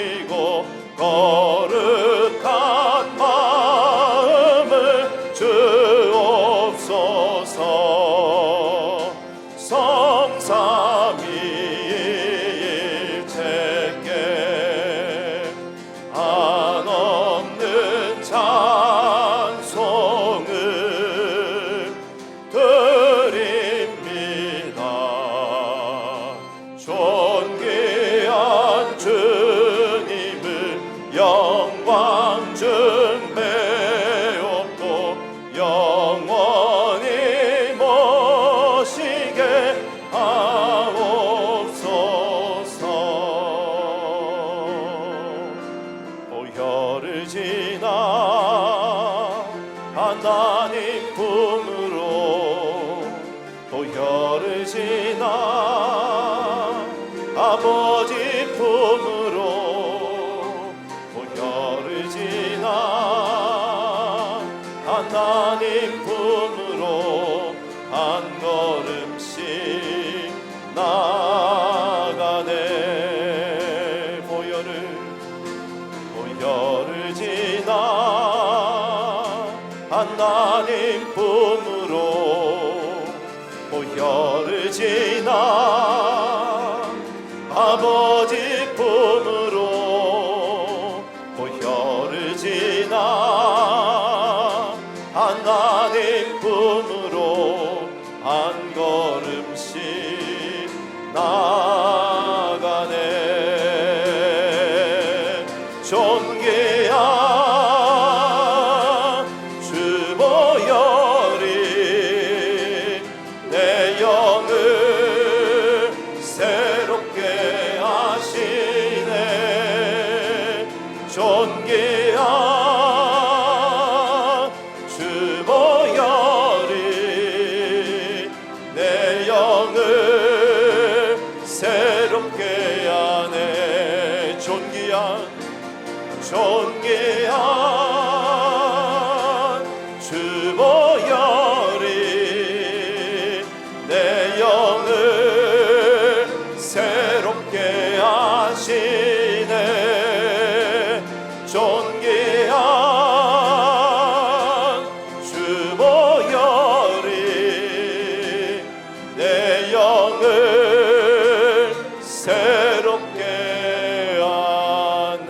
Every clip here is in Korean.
모시고 거룩한 마음을 주옵소서. 성삼위일체께 한없는 찬송을 드립니다. 존귀한 주님을 영광 중배옵고 영원히 모시게 하옵소서. 보혈을 지나 하나님 품으로, 보혈을 지나 아버지 품으로, 보혈을 지나 하나님 품으로 한 걸음씩 나가네. 보혈을 지나 하나님 품으로, 보혈을 지나 아버지 품으로, 보혈을 지나 하나님 품으로 한 걸음씩 나가네. 존귀한 주 보혈이 내 영을 새롭게 하시네. 존귀한 주 보혈이 내 영을 새롭게 하네. 존귀한 주 보혈이 내 영을 새롭게 하시네. 존귀한 주 보혈이 내 영을 새롭게 하네.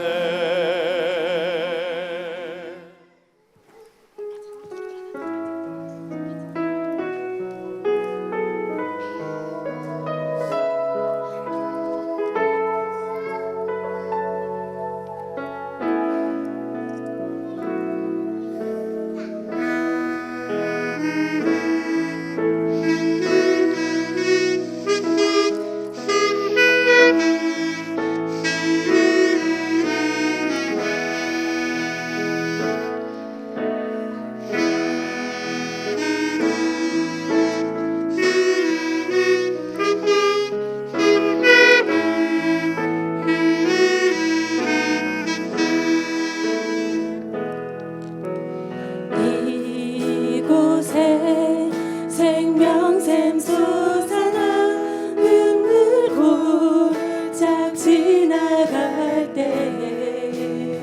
이곳에 생명샘 솟아나 눈물 고짝 지나갈 때에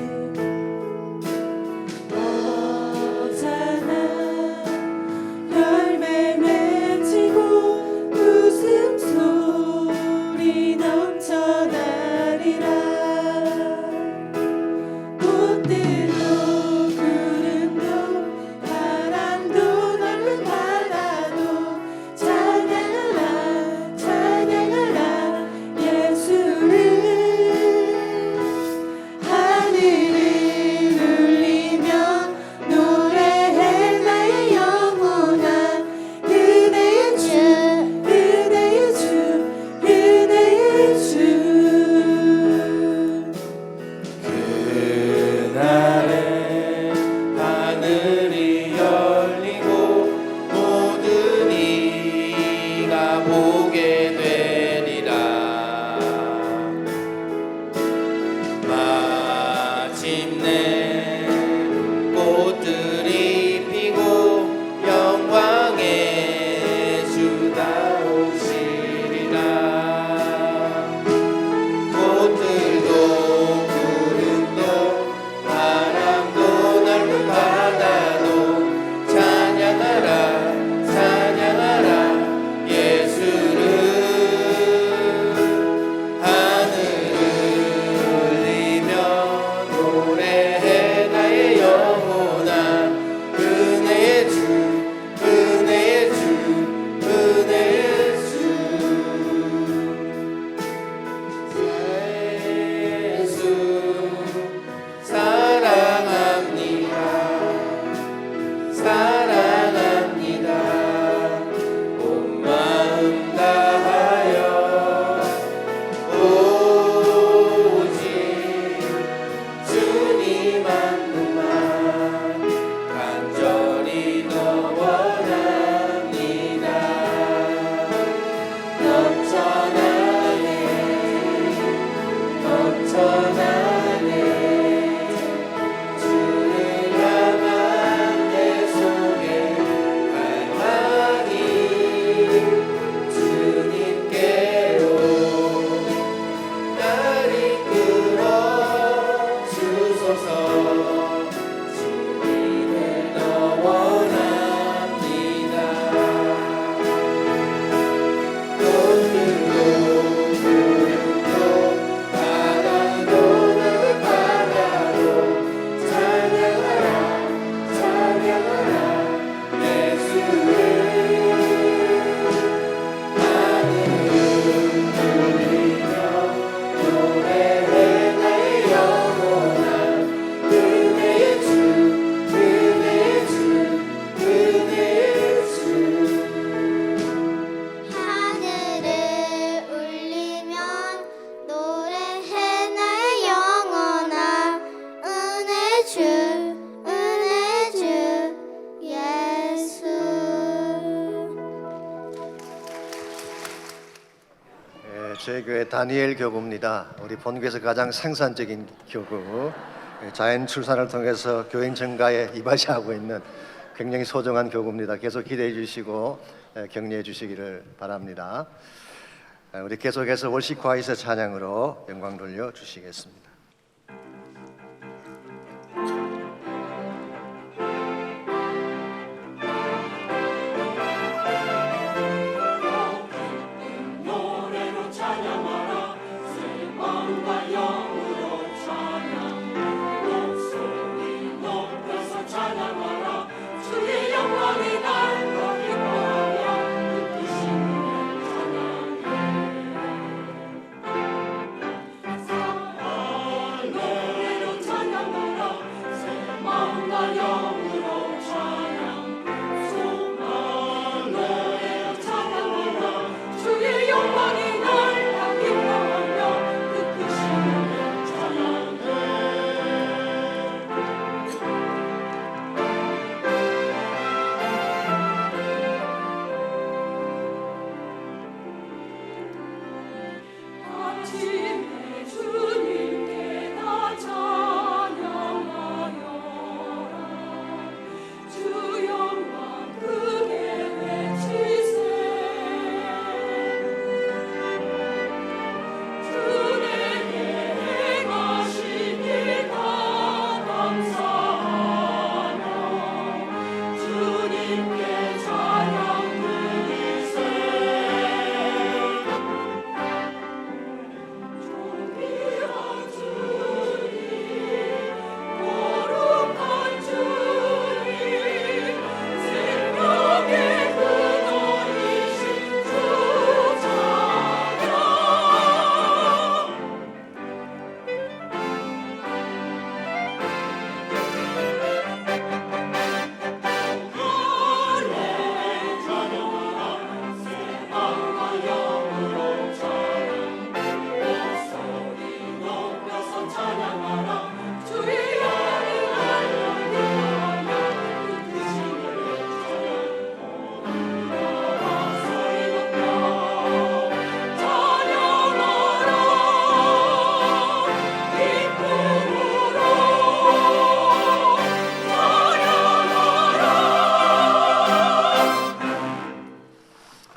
어사나 열매 맺히고 웃음소리 넘쳐나리라. 꽃들도 구름도 바람도 넓은 바다도 찬양하라 찬양하라 예수를. 하늘을 울리며 노래해 나의 영혼아. 그대의 주 그대의 주 그대의 주. 그날에 하늘이 열리고 모든 이가 보게 되리라. 마침내 꽃들이 피고 영광의 주가 오시리라. 꽃들도 저희 교회 다니엘 교구입니다. 우리 본교에서 가장 생산적인 교구, 자연 출산을 통해서 교인 증가에 이바지하고 있는 굉장히 소중한 교구입니다. 계속 기대해 주시고 격려해 주시기를 바랍니다. 우리 계속해서 월시콰이스 찬양으로 영광 돌려 주시겠습니다.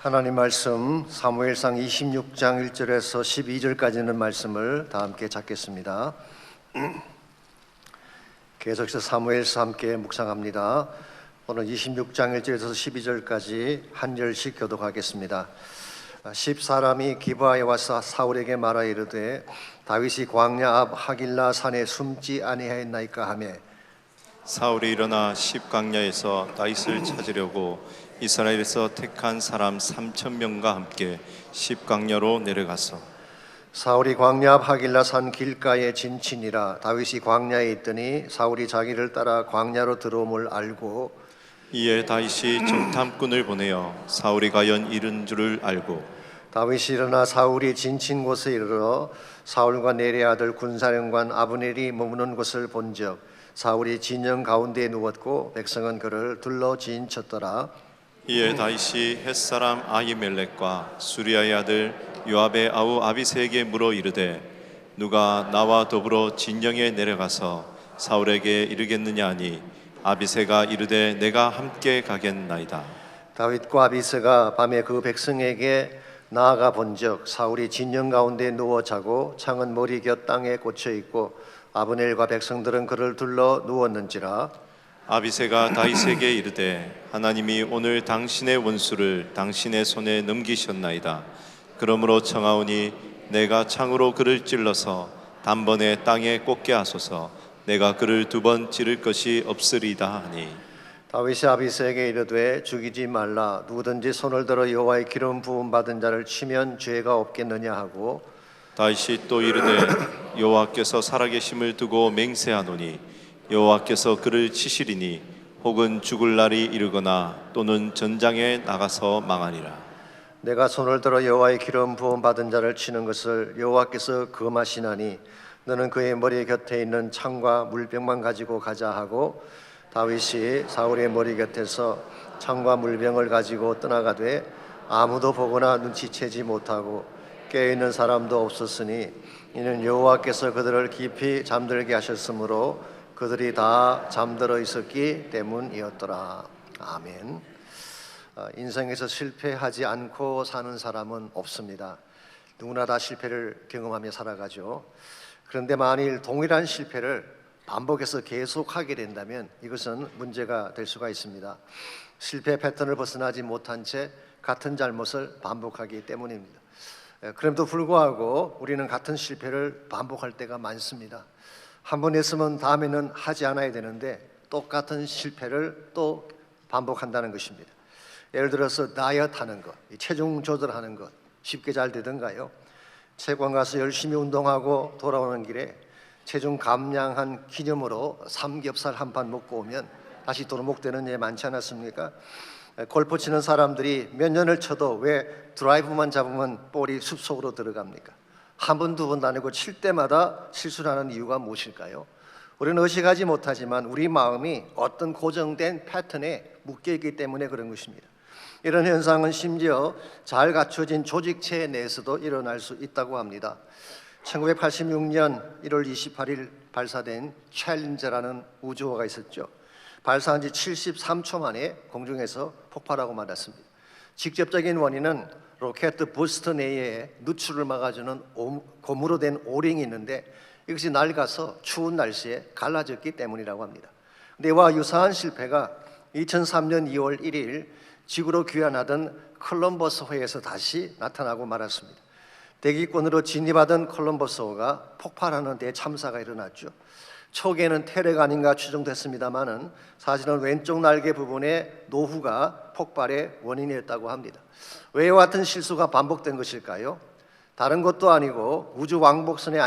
하나님 말씀 사무엘상 26장 1절에서 12절까지는 말씀을 다 함께 찾겠습니다. 계속해서 사무엘서 함께 묵상합니다. 오늘 26장 1절에서 12절까지 한 절씩 교독하겠습니다. 10사람이 기브아에 와서 사울에게 말하 이르되 다윗이 광야 앞 하길라 산에 숨지 아니하였나이까 하며 사울이 일어나 십광야에서 다윗을 찾으려고 이스라엘에서 택한 사람 3,000명과 함께 십광야로 내려가서 사울이 광야 앞 하길라 산 길가에 진친이라. 다윗이 광야에 있더니 사울이 자기를 따라 광야로 들어옴을 알고 이에 다윗이 정탐꾼을 보내어 사울이 과연 이른 줄을 알고 다윗이 일어나 사울이 진친 곳에 이르러 사울과 네리의 아들 군사령관 아브넬이 머무는 곳을 본즉 사울이 진영 가운데에 누웠고 백성은 그를 둘러 진쳤더라. 이에 다윗이 햇사람 아히멜렉과 수리아의 아들 요압의 아우 아비새에게 물어 이르되 누가 나와 더불어 진영에 내려가서 사울에게 이르겠느냐 하니 아비새가 이르되 내가 함께 가겠나이다. 다윗과 아비새가 밤에 그 백성에게 나아가 본즉 사울이 진영 가운데 누워 자고 창은 머리 곁 땅에 꽂혀 있고 아브넬과 백성들은 그를 둘러 누웠는지라. 아비새가 다윗에게 이르되 하나님이 오늘 당신의 원수를 당신의 손에 넘기셨나이다. 그러므로 청하오니 내가 창으로 그를 찔러서 단번에 땅에 꽂게 하소서. 내가 그를 2번 찌를 것이 없으리다 하니 다윗이 아비새에게 이르되 죽이지 말라. 누구든지 손을 들어 여호와의 기름 부음 받은 자를 치면 죄가 없겠느냐 하고 다윗이 또 이르되 여호와께서 살아계심을 두고 맹세하노니 여호와께서 그를 치시리니 혹은 죽을 날이 이르거나 또는 전장에 나가서 망하리라. 내가 손을 들어 여호와의 기름 부음 받은 자를 치는 것을 여호와께서 금하시나니 너는 그의 머리 곁에 있는 창과 물병만 가지고 가자 하고 다윗이 사울의 머리 곁에서 창과 물병을 가지고 떠나가되 아무도 보거나 눈치채지 못하고 깨어있는 사람도 없었으니 이는 여호와께서 그들을 깊이 잠들게 하셨으므로 그들이 다 잠들어 있었기 때문이었더라. 아멘. 인생에서 실패하지 않고 사는 사람은 없습니다. 누구나 다 실패를 경험하며 살아가죠. 그런데 만일 동일한 실패를 반복해서 계속하게 된다면 이것은 문제가 될 수가 있습니다. 실패 패턴을 벗어나지 못한 채 같은 잘못을 반복하기 때문입니다. 그럼에도 불구하고 우리는 같은 실패를 반복할 때가 많습니다. 한 번 했으면 다음에는 하지 않아야 되는데 똑같은 실패를 또 반복한다는 것입니다. 예를 들어서 다이어트 하는 것, 체중 조절하는 것 쉽게 잘 되던가요? 체육관 가서 열심히 운동하고 돌아오는 길에 체중 감량한 기념으로 삼겹살 한 판 먹고 오면 다시 도루묵되는 예 많지 않았습니까? 골프 치는 사람들이 몇 년을 쳐도 왜 드라이브만 잡으면 볼이 숲속으로 들어갑니까? 한 번, 두 번도 아니고 칠 때마다 실수를 하는 이유가 무엇일까요? 우리는 의식하지 못하지만 우리 마음이 어떤 고정된 패턴에 묶여있기 때문에 그런 것입니다. 이런 현상은 심지어 잘 갖춰진 조직체 내에서도 일어날 수 있다고 합니다. 1986년 1월 28일 발사된 챌린저라는 우주호가 있었죠. 발사한 지 73초 만에 공중에서 폭발하고 말았습니다. 직접적인 원인은 로켓 부스트 내에 누출을 막아주는 고무로 된 오링이 있는데 이것이 낡아서 추운 날씨에 갈라졌기 때문이라고 합니다. 근데 이와 유사한 실패가 2003년 2월 1일 지구로 귀환하던 콜럼버스호에서 다시 나타나고 말았습니다. 대기권으로 진입하던 콜럼버스호가 폭발하는 데 참사가 일어났죠. 초기에는 테러가 아닌가 추정됐습니다마는 사실은 왼쪽 날개 부분의 노후가 폭발의 원인이었다고 합니다. 왜 이와 같은 실수가 반복된 것일까요? 다른 것도 아니고 우주 왕복선의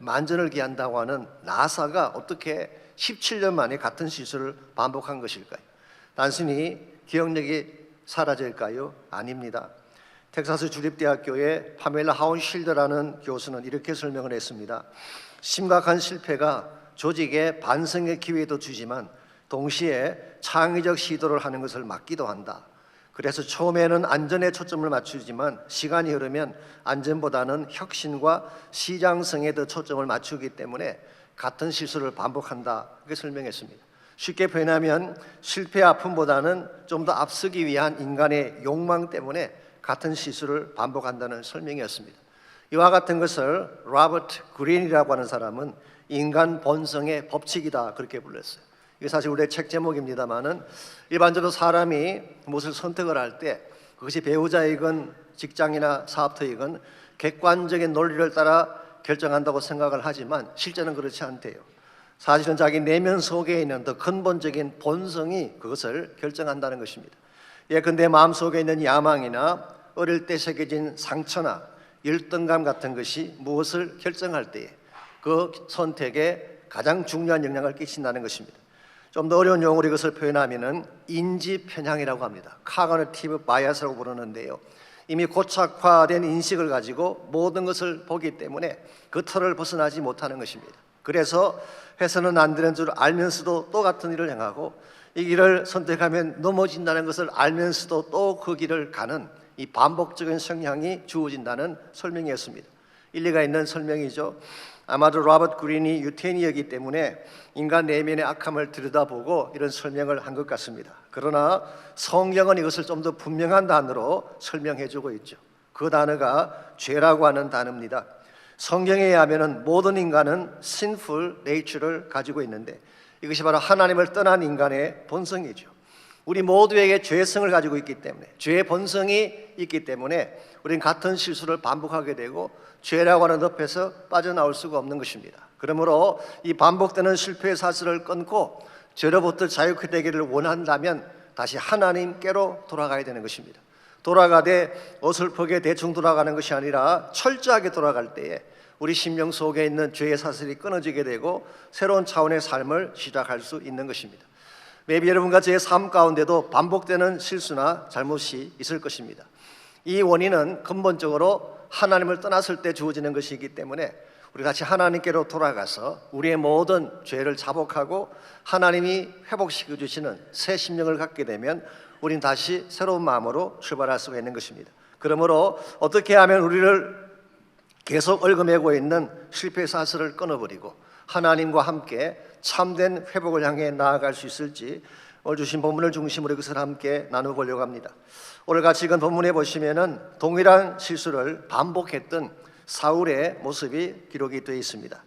만전을 기한다고 하는 나사가 어떻게 17년 만에 같은 실수를 반복한 것일까요? 단순히 기억력이 사라질까요? 아닙니다. 텍사스 주립대학교의 파멜라 하운실드라는 교수는 이렇게 설명을 했습니다. 심각한 실패가 조직에 반성의 기회도 주지만 동시에 창의적 시도를 하는 것을 막기도 한다. 그래서 처음에는 안전에 초점을 맞추지만 시간이 흐르면 안전보다는 혁신과 시장성에 더 초점을 맞추기 때문에 같은 실수를 반복한다. 그렇게 설명했습니다. 쉽게 표현하면 실패 아픔보다는 좀 더 앞서기 위한 인간의 욕망 때문에 같은 실수를 반복한다는 설명이었습니다. 이와 같은 것을 로버트 그린이라고 하는 사람은 인간 본성의 법칙이다 그렇게 불렀어요. 이게 사실 우리의 책 제목입니다만은 일반적으로 사람이 무엇을 선택을 할 때 그것이 배우자이건 직장이나 사업터이건 객관적인 논리를 따라 결정한다고 생각을 하지만 실제는 그렇지 않대요. 사실은 자기 내면 속에 있는 더 근본적인 본성이 그것을 결정한다는 것입니다. 예컨대 마음속에 있는 야망이나 어릴 때 새겨진 상처나 열등감 같은 것이 무엇을 결정할 때에 그 선택에 가장 중요한 영향을 끼친다는 것입니다. 좀 더 어려운 용어로 이것을 표현하면은 인지 편향이라고 합니다. Cognitive bias라고 부르는데요. 이미 고착화된 인식을 가지고 모든 것을 보기 때문에 그 틀을 벗어나지 못하는 것입니다. 그래서 해서는 안 되는 줄 알면서도 또 같은 일을 행하고 이 길을 선택하면 넘어진다는 것을 알면서도 또 그 길을 가는 이 반복적인 성향이 주어진다는 설명이었습니다. 일리가 있는 설명이죠. 아마도 로버트 그린이 유태인이었기 때문에 인간 내면의 악함을 들여다보고 이런 설명을 한 것 같습니다. 그러나 성경은 이것을 좀 더 분명한 단어로 설명해주고 있죠. 그 단어가 죄라고 하는 단어입니다. 성경에 의하면 모든 인간은 sinful nature를 가지고 있는데 이것이 바로 하나님을 떠난 인간의 본성이죠. 우리 모두에게 죄성을 가지고 있기 때문에 죄의 본성이 있기 때문에 우리는 같은 실수를 반복하게 되고 죄라고 하는 늪에서 빠져나올 수가 없는 것입니다. 그러므로 이 반복되는 실패의 사슬을 끊고 죄로부터 자유케 되기를 원한다면 다시 하나님께로 돌아가야 되는 것입니다. 돌아가되 어설프게 대충 돌아가는 것이 아니라 철저하게 돌아갈 때에 우리 심령 속에 있는 죄의 사슬이 끊어지게 되고 새로운 차원의 삶을 시작할 수 있는 것입니다. maybe 여러분과 제 삶 가운데도 반복되는 실수나 잘못이 있을 것입니다. 이 원인은 근본적으로 하나님을 떠났을 때 주어지는 것이기 때문에 우리 다시 하나님께로 돌아가서 우리의 모든 죄를 자복하고 하나님이 회복시켜 주시는 새 심령을 갖게 되면 우리는 다시 새로운 마음으로 출발할 수가 있는 것입니다. 그러므로 어떻게 하면 우리를 계속 얽어매고 있는 실패 사슬을 끊어버리고 하나님과 함께 참된 회복을 향해 나아갈 수 있을지 오늘 주신 본문을 중심으로 이것을 함께 나눠보려고 합니다. 오늘 같이 읽은 본문에 보시면은 동일한 실수를 반복했던 사울의 모습이 기록이 되어 있습니다.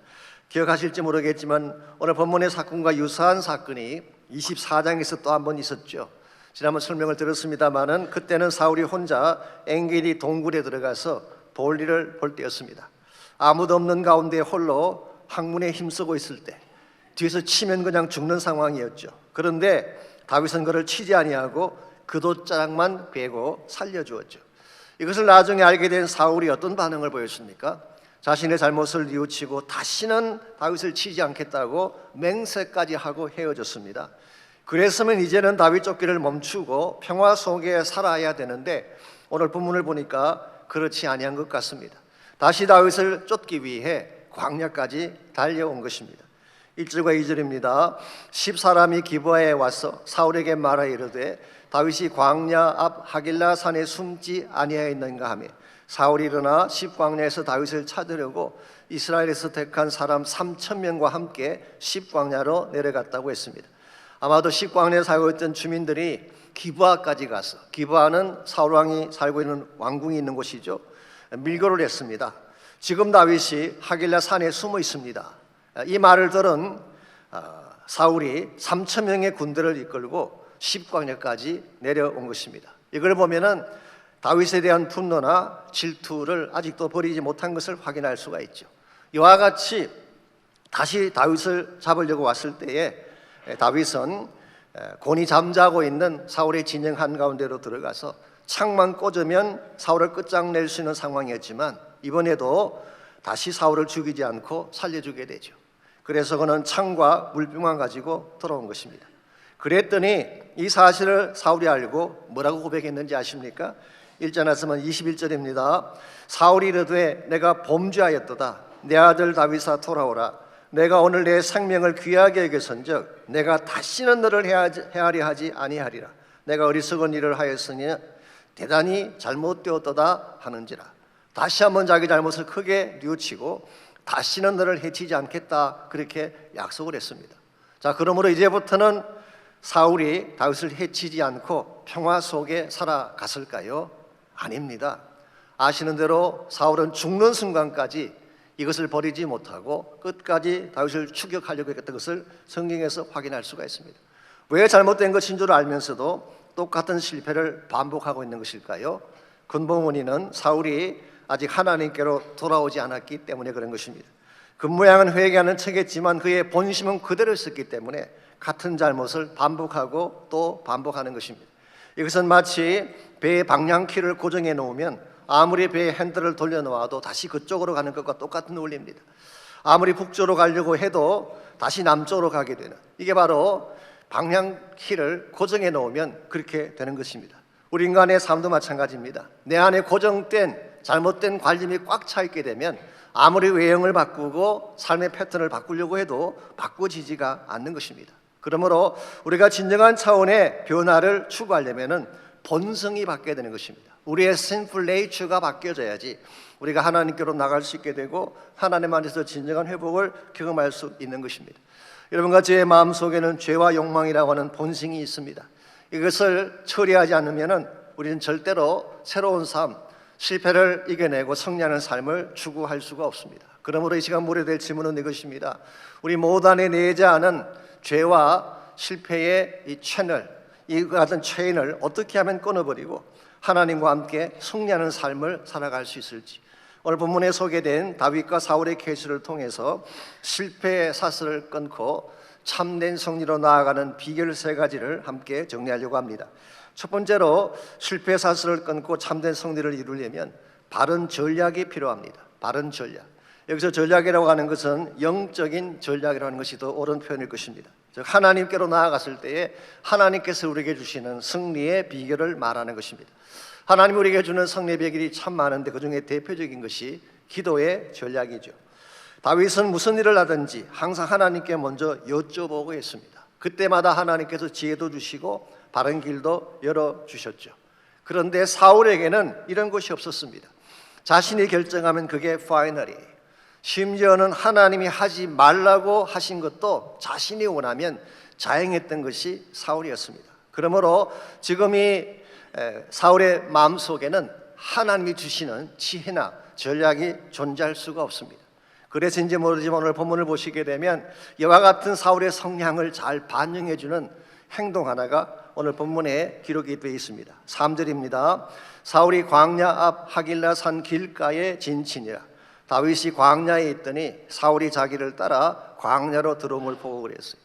기억하실지 모르겠지만 오늘 본문의 사건과 유사한 사건이 24장에서 또 한 번 있었죠. 지난번 설명을 들었습니다마는 그때는 사울이 혼자 엔게디 동굴에 들어가서 볼일을 볼 때였습니다. 아무도 없는 가운데 홀로 학문에 힘쓰고 있을 때 뒤에서 치면 그냥 죽는 상황이었죠. 그런데 다윗은 그를 치지 아니하고 그돛자락만 베고 살려주었죠. 이것을 나중에 알게 된 사울이 어떤 반응을 보였습니까? 자신의 잘못을 뉘우치고 다시는 다윗을 치지 않겠다고 맹세까지 하고 헤어졌습니다. 그랬으면 이제는 다윗 쫓기를 멈추고 평화 속에 살아야 되는데 오늘 본문을 보니까 그렇지 아니한 것 같습니다. 다시 다윗을 쫓기 위해 광야까지 달려온 것입니다. 1절과 2절입니다. 10사람이 기브아에 와서 사울에게 말하 이르되 다윗이 광야 앞 하길라 산에 숨지 아니하였는가 하며 사울이 일어나 10광야에서 다윗을 찾으려고 이스라엘에서 택한 사람 3,000명과 함께 10광야로 내려갔다고 했습니다. 아마도 10광야에 살고 있던 주민들이 기브아까지 가서, 기브아는 사울 왕이 살고 있는 왕궁이 있는 곳이죠, 밀고를 했습니다. 지금 다윗이 하길라 산에 숨어 있습니다. 이 말을 들은 사울이 3,000명의 군대를 이끌고 10광야까지 내려온 것입니다. 이걸 보면은 다윗에 대한 분노나 질투를 아직도 버리지 못한 것을 확인할 수가 있죠. 이와 같이 다시 다윗을 잡으려고 왔을 때에 다윗은 곤히 잠자고 있는 사울의 진영 한가운데로 들어가서 창만 꽂으면 사울을 끝장낼 수 있는 상황이었지만 이번에도 다시 사울을 죽이지 않고 살려주게 되죠. 그래서 그는 창과 물병만 가지고 돌아온 것입니다. 그랬더니 이 사실을 사울이 알고 뭐라고 고백했는지 아십니까? 1절 말씀은 21절입니다. 사울이 이르되 내가 범죄하였도다. 내 아들 다윗아 돌아오라. 내가 오늘 내 생명을 귀하게 여겼은즉 내가 다시는 너를 헤아려 하지 아니하리라. 내가 어리석은 일을 하였으니 대단히 잘못되었도다 하는지라. 다시 한번 자기 잘못을 크게 뉘우치고 다시는 너를 해치지 않겠다, 그렇게 약속을 했습니다. 자, 그러므로 이제부터는 사울이 다윗을 해치지 않고 평화 속에 살아갔을까요? 아닙니다. 아시는 대로 사울은 죽는 순간까지 이것을 버리지 못하고 끝까지 다윗을 추격하려고 했던 것을 성경에서 확인할 수가 있습니다. 왜 잘못된 것인 줄 알면서도 똑같은 실패를 반복하고 있는 것일까요? 근본 원인은 사울이 아직 하나님께로 돌아오지 않았기 때문에 그런 것입니다. 겉모양은 회개하는 척했지만 그의 본심은 그대로 있었기 때문에 같은 잘못을 반복하고 또 반복하는 것입니다. 이것은 마치 배의 방향키를 고정해 놓으면 아무리 배의 핸들을 돌려놓아도 다시 그쪽으로 가는 것과 똑같은 원리입니다. 아무리 북쪽으로 가려고 해도 다시 남쪽으로 가게 되는, 이게 바로 방향키를 고정해 놓으면 그렇게 되는 것입니다. 우리 인간의 삶도 마찬가지입니다. 내 안에 고정된 잘못된 관념이 꽉 차 있게 되면 아무리 외형을 바꾸고 삶의 패턴을 바꾸려고 해도 바꾸지지가 않는 것입니다. 그러므로 우리가 진정한 차원의 변화를 추구하려면 본성이 바뀌어야 되는 것입니다. 우리의 sinful nature가 바뀌어져야지 우리가 하나님께로 나갈 수 있게 되고 하나님 안에서 진정한 회복을 경험할 수 있는 것입니다. 여러분과 제 마음속에는 죄와 욕망이라고 하는 본성이 있습니다. 이것을 처리하지 않으면 우리는 절대로 새로운 삶, 실패를 이겨내고 승리하는 삶을 추구할 수가 없습니다. 그러므로 이 시간 물어야 질문은 이것입니다. 우리 모두 안에 내재하는 죄와 실패의 이 채널, 이 같은 체인을 어떻게 하면 끊어버리고 하나님과 함께 승리하는 삶을 살아갈 수 있을지, 오늘 본문에 소개된 다윗과 사울의 케이스를 통해서 실패의 사슬을 끊고 참된 승리로 나아가는 비결 3가지를 함께 정리하려고 합니다. 첫 번째로 실패의 사슬을 끊고 참된 승리를 이루려면 바른 전략이 필요합니다. 바른 전략. 여기서 전략이라고 하는 것은 영적인 전략이라는 것이 더 옳은 표현일 것입니다. 즉 하나님께로 나아갔을 때에 하나님께서 우리에게 주시는 승리의 비결을 말하는 것입니다. 하나님 우리에게 주는 승리의 비결이 참 많은데 그중에 대표적인 것이 기도의 전략이죠. 다윗은 무슨 일을 하든지 항상 하나님께 먼저 여쭤보고 했습니다. 그때마다 하나님께서 지혜도 주시고 바른 길도 열어주셨죠. 그런데 사울에게는 이런 것이 없었습니다. 자신이 결정하면 그게 파이널이에요. 심지어는 하나님이 하지 말라고 하신 것도 자신이 원하면 자행했던 것이 사울이었습니다. 그러므로 지금 이 사울의 마음속에는 하나님이 주시는 지혜나 전략이 존재할 수가 없습니다. 그래서인지 모르지만 오늘 본문을 보시게 되면 이와 같은 사울의 성향을 잘 반영해 주는 행동 하나가 오늘 본문에 기록이 되어 있습니다. 3절입니다. 사울이 광야 앞 하길라 산 길가에 진친이라. 다윗이 광야에 있더니 사울이 자기를 따라 광야로 들어옴을 보고 그랬어요.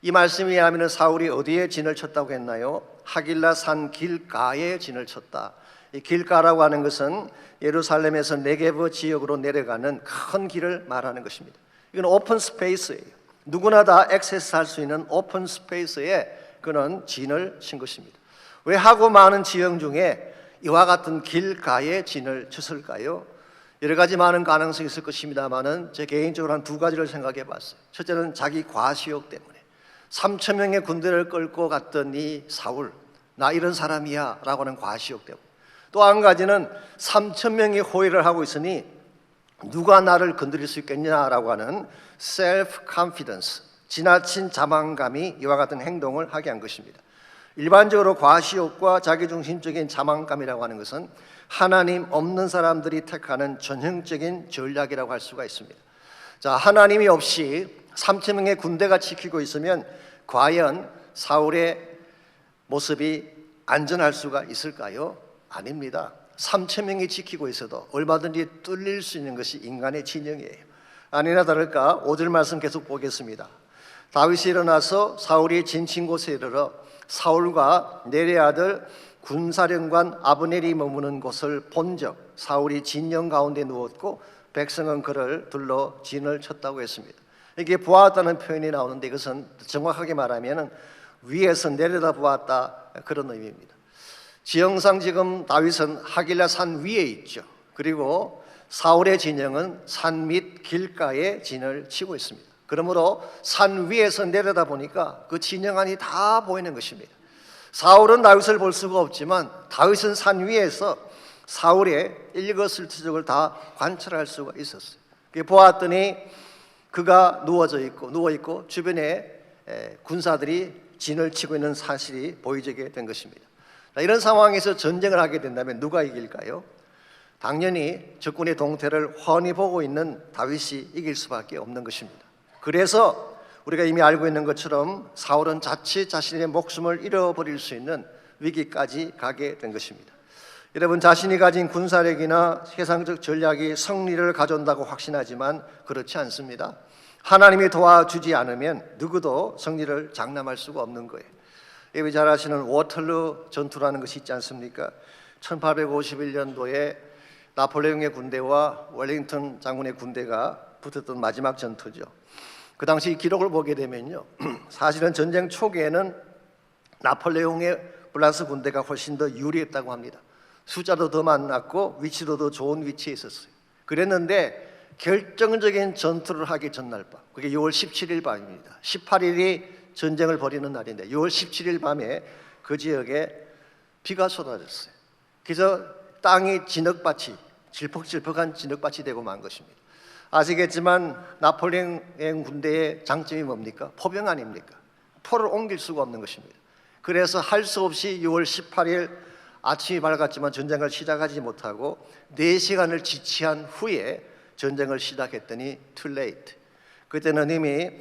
이 말씀에 의하면 사울이 어디에 진을 쳤다고 했나요? 하길라 산 길가에 진을 쳤다. 이 길가라고 하는 것은 예루살렘에서 네게브 지역으로 내려가는 큰 길을 말하는 것입니다. 이건 오픈 스페이스예요. 누구나 다 액세스할 수 있는 오픈 스페이스에 그는 진을 친 것입니다. 왜 하고 많은 지형 중에 이와 같은 길가에 진을 쳤을까요? 여러 가지 많은 가능성이 있을 것입니다만은 제 개인적으로 한 두 가지를 생각해 봤어요. 첫째는 자기 과시욕 때문에 3천 명의 군대를 끌고 갔던 이 사울, 나 이런 사람이야 라고 하는 과시욕 때문에, 또 한 가지는 3천 명이 호위를 하고 있으니 누가 나를 건드릴 수 있겠냐라고 하는 셀프 컨피던스, 지나친 자만감이 이와 같은 행동을 하게 한 것입니다. 일반적으로 과시욕과 자기중심적인 자만감이라고 하는 것은 하나님 없는 사람들이 택하는 전형적인 전략이라고 할 수가 있습니다. 자, 하나님이 없이 3천 명의 군대가 지키고 있으면 과연 사울의 모습이 안전할 수가 있을까요? 아닙니다. 3천 명이 지키고 있어도 얼마든지 뚫릴 수 있는 것이 인간의 진영이에요. 아니나 다를까 5절 말씀 계속 보겠습니다. 다윗이 일어나서 사울이 진친 곳에 이르러 사울과 내레 아들 군사령관 아브넬이 머무는 곳을 본적 사울이 진영 가운데 누웠고 백성은 그를 둘러 진을 쳤다고 했습니다. 이게 보았다는 표현이 나오는데 이것은 정확하게 말하면 위에서 내려다 보았다, 그런 의미입니다. 지형상 지금 다윗은 하길라 산 위에 있죠. 그리고 사울의 진영은 산 밑 길가에 진을 치고 있습니다. 그러므로 산 위에서 내려다 보니까 그 진영 안이 다 보이는 것입니다. 사울은 다윗을 볼 수가 없지만 다윗은 산 위에서 사울의 일거수일투족을 다 관찰할 수가 있었어요. 보았더니 그가 누워 있고 주변에 군사들이 진을 치고 있는 사실이 보이게 된 것입니다. 이런 상황에서 전쟁을 하게 된다면 누가 이길까요? 당연히 적군의 동태를 훤히 보고 있는 다윗이 이길 수밖에 없는 것입니다. 그래서 우리가 이미 알고 있는 것처럼 사울은 자칫 자신의 목숨을 잃어버릴 수 있는 위기까지 가게 된 것입니다. 여러분, 자신이 가진 군사력이나 세상적 전략이 승리를 가져온다고 확신하지만 그렇지 않습니다. 하나님이 도와주지 않으면 누구도 승리를 장담할 수가 없는 거예요. 여러분이 잘 아시는 워털루 전투라는 것이 있지 않습니까? 1851년도에 나폴레옹의 군대와 웰링턴 장군의 군대가 붙었던 마지막 전투죠. 그 당시 기록을 보게 되면요, 사실은 전쟁 초기에는 나폴레옹의 프랑스 군대가 훨씬 더 유리했다고 합니다. 숫자도 더 많았고 위치도 더 좋은 위치에 있었어요. 그랬는데 결정적인 전투를 하기 전날 밤, 그게 6월 17일 밤입니다. 18일이 전쟁을 벌이는 날인데 6월 17일 밤에 그 지역에 비가 쏟아졌어요. 그래서 땅이 진흙밭이, 질퍽질퍽한 진흙밭이 되고 만 것입니다. 아시겠지만 나폴레옹 군대의 장점이 뭡니까? 포병 아닙니까? 포를 옮길 수가 없는 것입니다. 그래서 할 수 없이 6월 18일 아침이 밝았지만 전쟁을 시작하지 못하고 4시간을 지체한 후에 전쟁을 시작했더니 too late. 그때는 이미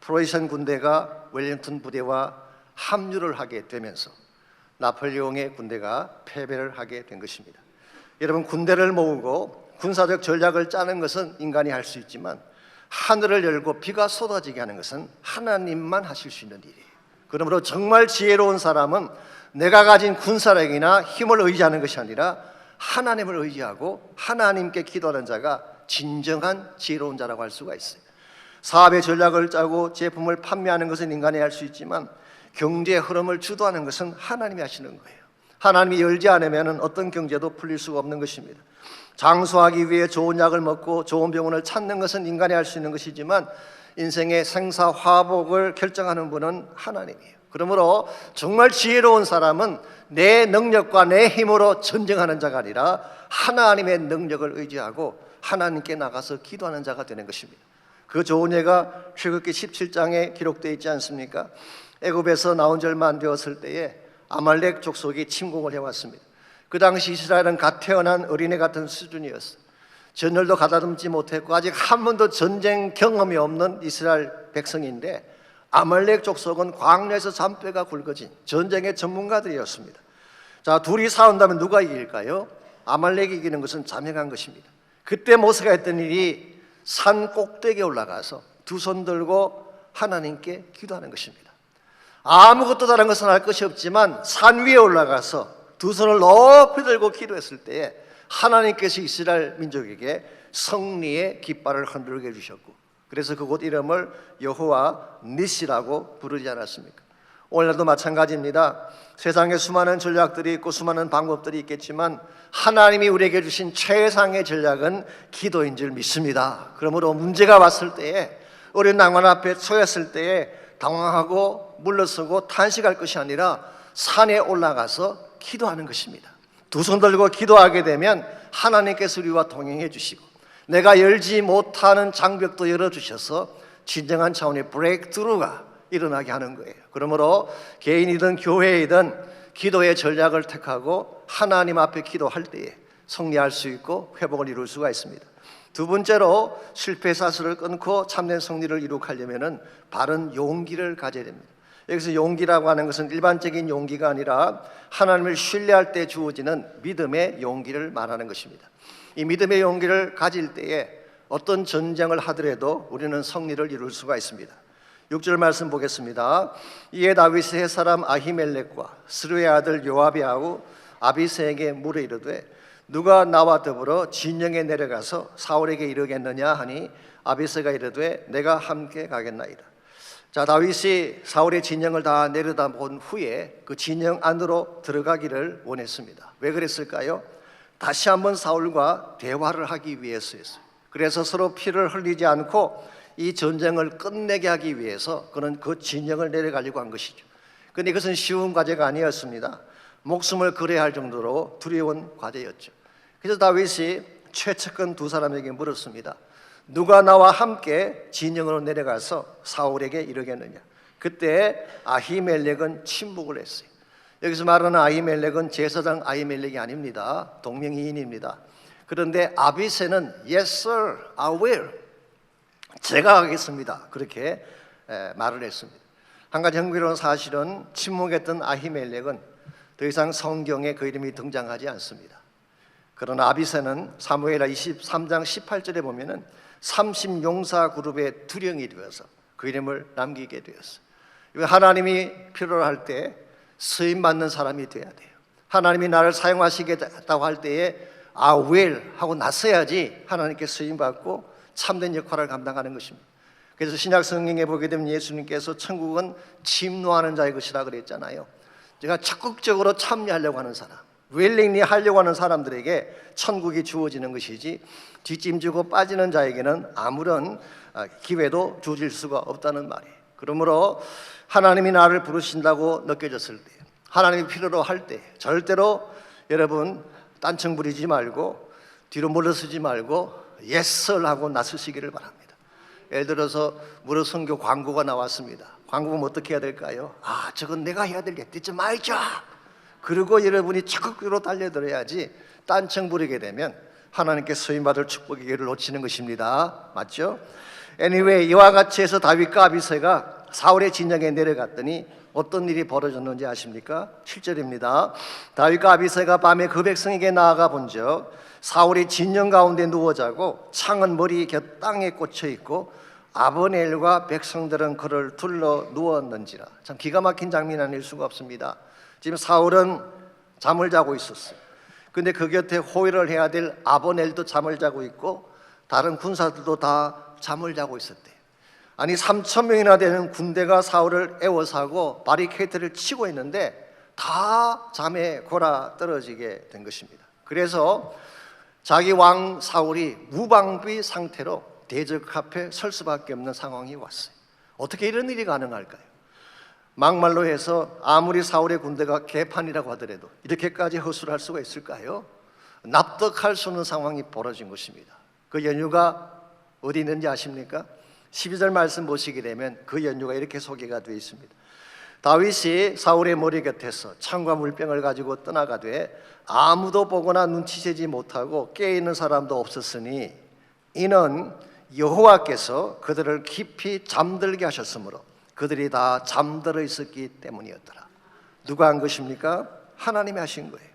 프로이센 군대가 웰링턴 부대와 합류를 하게 되면서 나폴레옹의 군대가 패배를 하게 된 것입니다. 여러분, 군대를 모으고 군사적 전략을 짜는 것은 인간이 할 수 있지만 하늘을 열고 비가 쏟아지게 하는 것은 하나님만 하실 수 있는 일이에요. 그러므로 정말 지혜로운 사람은 내가 가진 군사력이나 힘을 의지하는 것이 아니라 하나님을 의지하고 하나님께 기도하는 자가 진정한 지혜로운 자라고 할 수가 있어요. 사업의 전략을 짜고 제품을 판매하는 것은 인간이 할 수 있지만 경제의 흐름을 주도하는 것은 하나님이 하시는 거예요. 하나님이 열지 않으면 어떤 경제도 풀릴 수가 없는 것입니다. 장수하기 위해 좋은 약을 먹고 좋은 병원을 찾는 것은 인간이 할 수 있는 것이지만 인생의 생사화복을 결정하는 분은 하나님이에요. 그러므로 정말 지혜로운 사람은 내 능력과 내 힘으로 전쟁하는 자가 아니라 하나님의 능력을 의지하고 하나님께 나가서 기도하는 자가 되는 것입니다. 그 좋은 예가 출애굽기 17장에 기록되어 있지 않습니까? 애굽에서 나온 지 얼마 안 되었을 때에 아말렉 족속이 침공을 해왔습니다. 그 당시 이스라엘은 갓 태어난 어린애 같은 수준이었어요. 전열도 가다듬지 못했고 아직 한 번도 전쟁 경험이 없는 이스라엘 백성인데 아말렉 족속은 광야에서 잔뼈가 굵어진 전쟁의 전문가들이었습니다. 자, 둘이 싸운다면 누가 이길까요? 아말렉이 이기는 것은 자명한 것입니다. 그때 모세가 했던 일이 산 꼭대기에 올라가서 두 손 들고 하나님께 기도하는 것입니다. 아무것도 다른 것은 할 것이 없지만 산 위에 올라가서 두 손을 높이 들고 기도했을 때에 하나님께서 이스라엘 민족에게 승리의 깃발을 흔들게 해주셨고, 그래서 그곳 이름을 여호와 니시라고 부르지 않았습니까? 오늘날도 마찬가지입니다. 세상에 수많은 전략들이 있고 수많은 방법들이 있겠지만 하나님이 우리에게 주신 최상의 전략은 기도인 줄 믿습니다. 그러므로 문제가 왔을 때에, 어려운 난관 앞에 처했을 때에 당황하고 물러서고 탄식할 것이 아니라 산에 올라가서 기도하는 것입니다. 두 손 들고 기도하게 되면 하나님께서 우리와 동행해 주시고 내가 열지 못하는 장벽도 열어주셔서 진정한 차원의 브레이크트루가 일어나게 하는 거예요. 그러므로 개인이든 교회이든 기도의 전략을 택하고 하나님 앞에 기도할 때에 승리할 수 있고 회복을 이룰 수가 있습니다. 두 번째로 실패 사슬을 끊고 참된 승리를 이룩하려면 바른 용기를 가져야 됩니다. 여기서 용기라고 하는 것은 일반적인 용기가 아니라 하나님을 신뢰할 때 주어지는 믿음의 용기를 말하는 것입니다. 이 믿음의 용기를 가질 때에 어떤 전쟁을 하더라도 우리는 승리를 이룰 수가 있습니다. 6절 말씀 보겠습니다. 이에 다윗이 햇사람 아히멜렉과 스루의 아들 요압이하고 아비새에게 물어 이르되 누가 나와 더불어 진영에 내려가서 사울에게 이르겠느냐 하니 아비새가 이르되 내가 함께 가겠나이다. 자, 다윗이 사울의 진영을 다 내려다본 후에 그 진영 안으로 들어가기를 원했습니다. 왜 그랬을까요? 다시 한번 사울과 대화를 하기 위해서였어요. 그래서 서로 피를 흘리지 않고 이 전쟁을 끝내게 하기 위해서 그는 그 진영을 내려가려고 한 것이죠. 그런데 이것은 쉬운 과제가 아니었습니다. 목숨을 걸어야 할 정도로 두려운 과제였죠. 그래서 다윗이 최측근 두 사람에게 물었습니다. 누가 나와 함께 진영으로 내려가서 사울에게 이르겠느냐? 그때 아히멜렉은 침묵을 했어요. 여기서 말하는 아히멜렉은 제사장 아히멜렉이 아닙니다. 동명이인입니다. 그런데 아비새는 Yes sir, I will. 제가 하겠습니다. 그렇게 말을 했습니다. 한 가지 흥미로운 사실은 침묵했던 아히멜렉은 더 이상 성경에 그 이름이 등장하지 않습니다. 그러나 아비새는 사무엘하 23장 18절에 보면은 30용사 그룹의 두령이 되어서 그 이름을 남기게 되었어요. 하나님이 필요로 할 때 쓰임 받는 사람이 돼야 돼요. 하나님이 나를 사용하시겠다고 할 때에 I will 하고 나서야지 하나님께 쓰임 받고 참된 역할을 감당하는 것입니다. 그래서 신약 성경에 보게 되면 예수님께서 천국은 침노하는 자의 것이라 그랬잖아요. 제가 적극적으로 참여하려고 하는 사람, willingly 하려고 하는 사람들에게 천국이 주어지는 것이지 뒷짐지고 빠지는 자에게는 아무런 기회도 주어질 수가 없다는 말이에요. 그러므로 하나님이 나를 부르신다고 느껴졌을 때, 하나님이 필요로 할 때 절대로 여러분 딴청 부리지 말고 뒤로 물러서지 말고 예스를 하고 나서시기를 바랍니다. 예를 들어서 무료 선교 광고가 나왔습니다. 광고는 어떻게 해야 될까요? 아, 저건 내가 해야 될 게 It's my job. 그리고 여러분이 적극적으로 달려들어야지 딴청 부리게 되면 하나님께 쓰임받을 축복의 기회를 놓치는 것입니다. 맞죠? Anyway, 이와 같이 해서 다윗과 아비새가 사울의 진영에 내려갔더니 어떤 일이 벌어졌는지 아십니까? 7절입니다. 다윗과 아비새가 밤에 그 백성에게 나아가 본즉 사울이 진영 가운데 누워 자고 창은 머리 곁 땅에 꽂혀 있고 아브넬과 백성들은 그를 둘러 누웠는지라. 참 기가 막힌 장면 아닐 수가 없습니다. 지금 사울은 잠을 자고 있었어요. 근데 그 곁에 호위를 해야 될 아브넬도 잠을 자고 있고 다른 군사들도 다 잠을 자고 있었대요. 아니 3,000명이나 되는 군대가 사울을 에워싸고 바리케이트를 치고 있는데 다 잠에 골아 떨어지게 된 것입니다. 그래서 자기 왕 사울이 무방비 상태로 대적 앞에 설 수밖에 없는 상황이 왔어요. 어떻게 이런 일이 가능할까요? 막말로 해서 아무리 사울의 군대가 개판이라고 하더라도 이렇게까지 허술할 수가 있을까요? 납득할 수 없는 상황이 벌어진 것입니다. 그 연유가 어디 있는지 아십니까? 12절 말씀 보시게 되면 그 연유가 이렇게 소개가 되어 있습니다. 다윗이 사울의 머리 곁에서 창과 물병을 가지고 떠나가되 아무도 보거나 눈치채지 못하고 깨어있는 사람도 없었으니 이는 여호와께서 그들을 깊이 잠들게 하셨으므로 그들이 다 잠들어 있었기 때문이었더라. 누가 한 것입니까? 하나님이 하신 거예요.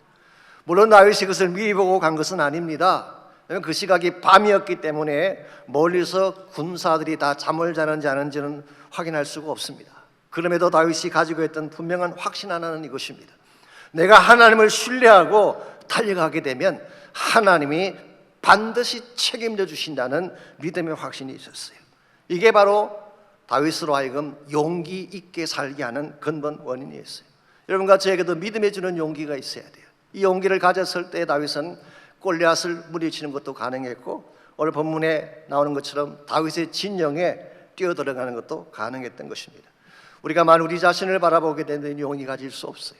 물론 다윗이 그것을 미리 보고 간 것은 아닙니다. 그 시각이 밤이었기 때문에 멀리서 군사들이 다 잠을 자는지 안 하는지는 확인할 수가 없습니다. 그럼에도 다윗이 가지고 있던 분명한 확신 하나는 이것입니다. 내가 하나님을 신뢰하고 달려가게 되면 하나님이 반드시 책임져 주신다는 믿음의 확신이 있었어요. 이게 바로 다윗으로 하여금 용기 있게 살게 하는 근본 원인이었어요. 여러분과 저에게도 믿음에 주는 용기가 있어야 돼요. 이 용기를 가졌을 때 다윗은 골리앗을 물리치는 것도 가능했고 오늘 본문에 나오는 것처럼 다윗의 진영에 뛰어들어가는 것도 가능했던 것입니다. 우리가 만약 우리 자신을 바라보게 되는 용기 가질 수 없어요.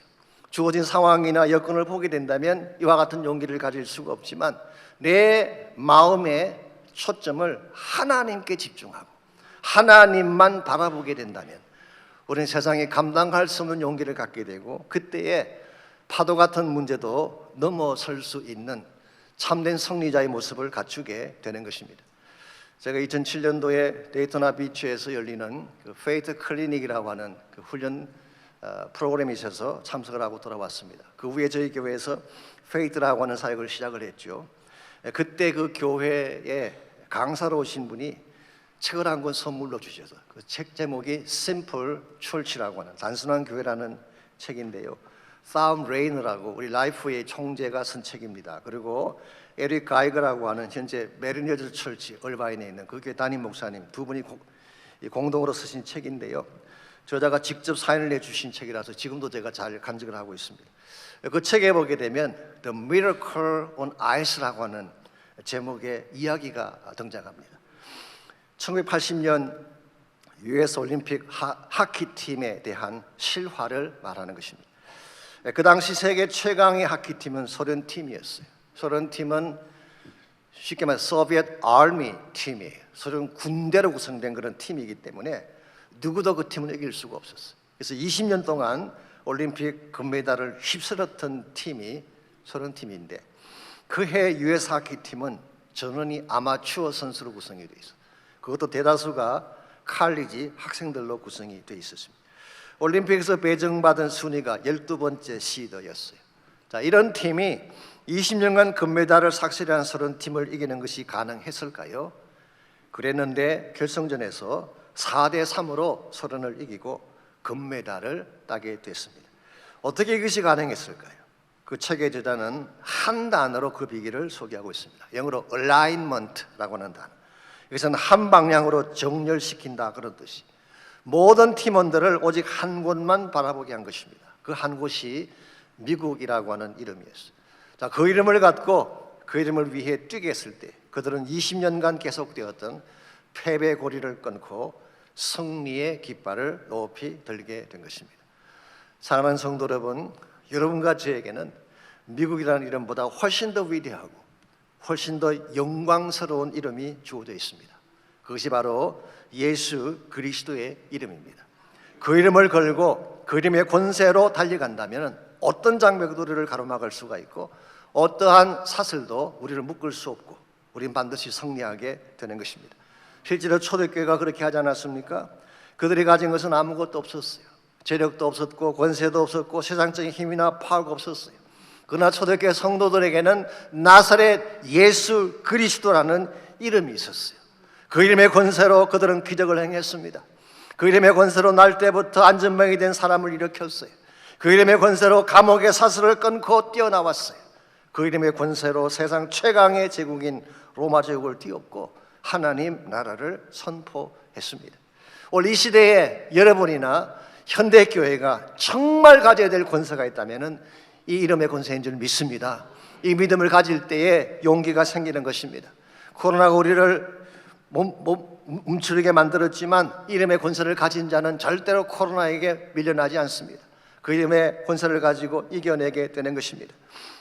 주어진 상황이나 여건을 보게 된다면 이와 같은 용기를 가질 수가 없지만 내 마음의 초점을 하나님께 집중하고 하나님만 바라보게 된다면 우리는 세상에 감당할 수 없는 용기를 갖게 되고 그때에 파도 같은 문제도 넘어설 수 있는 참된 승리자의 모습을 갖추게 되는 것입니다. 제가 2007년도에 데이토나 비치에서 열리는 그 페이트 클리닉이라고 하는 그 훈련 프로그램이 있어서 참석을 하고 돌아왔습니다. 그 후에 저희 교회에서 페이트라고 하는 사역을 시작을 했죠. 그때 그 교회에 강사로 오신 분이 책을 한 권 선물로 주셔서 그 책 제목이 Simple Church라고 하는 단순한 교회라는 책인데요. 사움 레이너라고 우리 라이프의 총재가 쓴 책입니다. 그리고 에릭 가이거라고 하는 현재 메리너즈 철치 얼바인에 있는 그 교회 담임 목사님 두 분이 공동으로 쓰신 책인데요. 저자가 직접 사인을 내주신 책이라서 지금도 제가 잘 간직을 하고 있습니다. 그 책에 보게 되면 The Miracle on Ice라고 하는 제목의 이야기가 등장합니다. 1980년 US 올림픽 하키팀에 대한 실화를 말하는 것입니다. 그 당시 세계 최강의 하키팀은 소련 팀이었어요. 소련 팀은 쉽게 말해 소비에트 아미 팀이에요. 소련 군대로 구성된 그런 팀이기 때문에 누구도 그 팀을 이길 수가 없었어요. 그래서 20년 동안 올림픽 금메달을 휩쓸었던 팀이 소련 팀인데 그 해 US 하키팀은 전원이 아마추어 선수로 구성이 되어 있어요. 그것도 대다수가 칼리지 학생들로 구성이 되어 있었습니다. 올림픽에서 배정받은 순위가 12번째 시드였어요. 자, 이런 팀이 20년간 금메달을 삭제한 소련 팀을 이기는 것이 가능했을까요? 그랬는데 결승전에서 4대3으로 소련을 이기고 금메달을 따게 됐습니다. 어떻게 이것이 가능했을까요? 그 책의 저자는 한 단어로 그 비결을 소개하고 있습니다. 영어로 alignment라고 하는 단어. 여기서는 한 방향으로 정렬시킨다 그런 뜻이. 모든 팀원들을 오직 한 곳만 바라보게 한 것입니다. 그 한 곳이 미국이라고 하는 이름이었어요. 자, 그 이름을 갖고 그 이름을 위해 뛰게 했을 때 그들은 20년간 계속되었던 패배 고리를 끊고 승리의 깃발을 높이 들게 된 것입니다. 사랑하는 성도 여러분, 여러분과 저에게는 미국이라는 이름보다 훨씬 더 위대하고 훨씬 더 영광스러운 이름이 주어져 있습니다. 그것이 바로 예수 그리스도의 이름입니다. 그 이름을 걸고 그 이름의 권세로 달려간다면 어떤 장벽도 우리를 가로막을 수가 있고 어떠한 사슬도 우리를 묶을 수 없고 우리는 반드시 승리하게 되는 것입니다. 실제로 초대교회가 그렇게 하지 않았습니까? 그들이 가진 것은 아무것도 없었어요. 재력도 없었고 권세도 없었고 세상적인 힘이나 파워가 없었어요. 그러나 초대교회 성도들에게는 나사렛 예수 그리스도라는 이름이 있었어요. 그 이름의 권세로 그들은 기적을 행했습니다. 그 이름의 권세로 날 때부터 안전병이 된 사람을 일으켰어요. 그 이름의 권세로 감옥의 사슬을 끊고 뛰어나왔어요. 그 이름의 권세로 세상 최강의 제국인 로마 제국을 뛰었고 하나님 나라를 선포했습니다. 오늘 이 시대에 여러분이나 현대교회가 정말 가져야 될 권세가 있다면 이 이름의 권세인 줄 믿습니다. 이 믿음을 가질 때에 용기가 생기는 것입니다. 코로나가 우리를 움츠리게 만들었지만 이름의 권세를 가진 자는 절대로 코로나에게 밀려나지 않습니다. 그 이름의 권세를 가지고 이겨내게 되는 것입니다.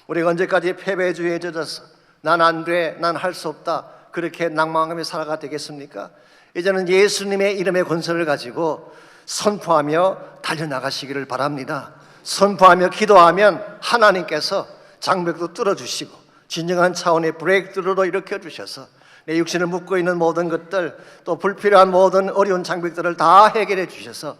우리가 언제까지 패배주의에 젖어서 난 안 돼, 난 할 수 없다 그렇게 낭망하며 살아가 되겠습니까? 이제는 예수님의 이름의 권세를 가지고 선포하며 달려나가시기를 바랍니다. 선포하며 기도하면 하나님께서 장벽도 뚫어주시고 진정한 차원의 브레이크드루로 일으켜 주셔서 내 육신을 묶고 있는 모든 것들, 또 불필요한 모든 어려운 장벽들을 다 해결해 주셔서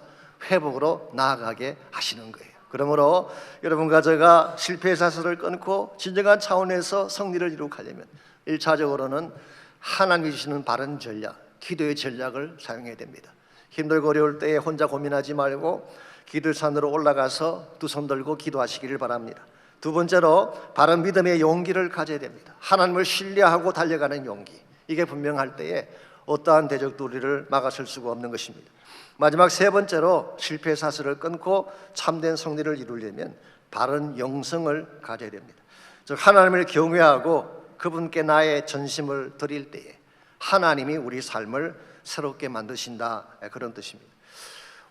회복으로 나아가게 하시는 거예요. 그러므로 여러분과 제가 실패의 사슬을 끊고 진정한 차원에서 승리를 이룩하려면 1차적으로는 하나님이 주시는 바른 전략, 기도의 전략을 사용해야 됩니다. 힘들고 어려울 때에 혼자 고민하지 말고 기도의 산으로 올라가서 두 손 들고 기도하시기를 바랍니다. 두 번째로 바른 믿음의 용기를 가져야 됩니다. 하나님을 신뢰하고 달려가는 용기, 이게 분명할 때에 어떠한 대적도 우리를 막아설 수가 없는 것입니다. 마지막 세 번째로 실패의 사슬을 끊고 참된 승리를 이루려면 바른 영성을 가져야 됩니다. 즉 하나님을 경외하고 그분께 나의 전심을 드릴 때에 하나님이 우리 삶을 새롭게 만드신다, 그런 뜻입니다.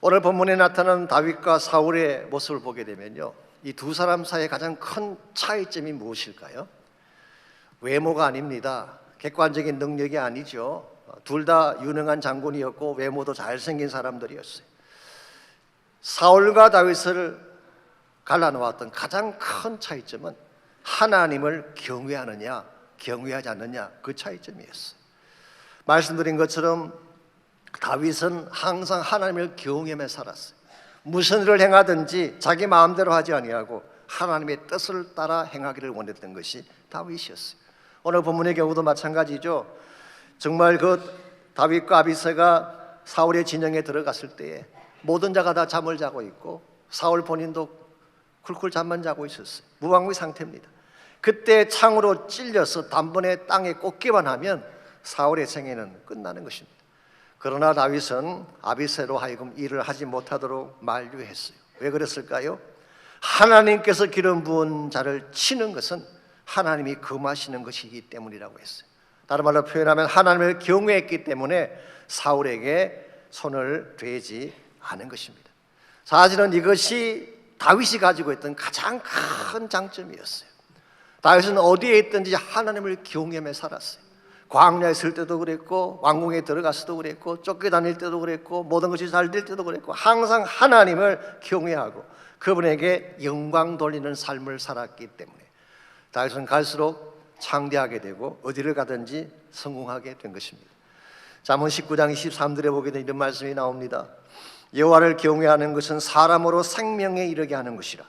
오늘 본문에 나타난 다윗과 사울의 모습을 보게 되면요, 이 두 사람 사이의 가장 큰 차이점이 무엇일까요? 외모가 아닙니다. 객관적인 능력이 아니죠. 둘 다 유능한 장군이었고 외모도 잘생긴 사람들이었어요. 사울과 다윗을 갈라놓았던 가장 큰 차이점은 하나님을 경외하느냐 경외하지 않느냐, 그 차이점이었어요. 말씀드린 것처럼 다윗은 항상 하나님을 경외하며 살았어요. 무슨 일을 행하든지 자기 마음대로 하지 아니하고 하나님의 뜻을 따라 행하기를 원했던 것이 다윗이었어요. 오늘 본문의 경우도 마찬가지죠. 정말 그 다윗과 아비새가 사울의 진영에 들어갔을 때에 모든 자가 다 잠을 자고 있고 사울 본인도 쿨쿨 잠만 자고 있었어요. 무방비 상태입니다. 그때 창으로 찔려서 단번에 땅에 꽂기만 하면 사울의 생애는 끝나는 것입니다. 그러나 다윗은 아비새로 하여금 일을 하지 못하도록 만류했어요. 왜 그랬을까요? 하나님께서 기름 부은 자를 치는 것은 하나님이 금하시는 것이기 때문이라고 했어요. 다른 말로 표현하면 하나님을 경외했기 때문에 사울에게 손을 대지 않은 것입니다. 사실은 이것이 다윗이 가지고 있던 가장 큰 장점이었어요. 다윗은 어디에 있든지 하나님을 경외하며 살았어요. 광야에 있을 때도 그랬고 왕궁에 들어갔을 때도 그랬고 쫓겨다닐 때도 그랬고 모든 것이 잘 될 때도 그랬고 항상 하나님을 경외하고 그분에게 영광 돌리는 삶을 살았기 때문에 다윗은 갈수록 창대하게 되고 어디를 가든지 성공하게 된 것입니다. 잠언 19장 23절에 보게 되면 이런 말씀이 나옵니다. 여호와를 경외하는 것은 사람으로 생명에 이르게 하는 것이라.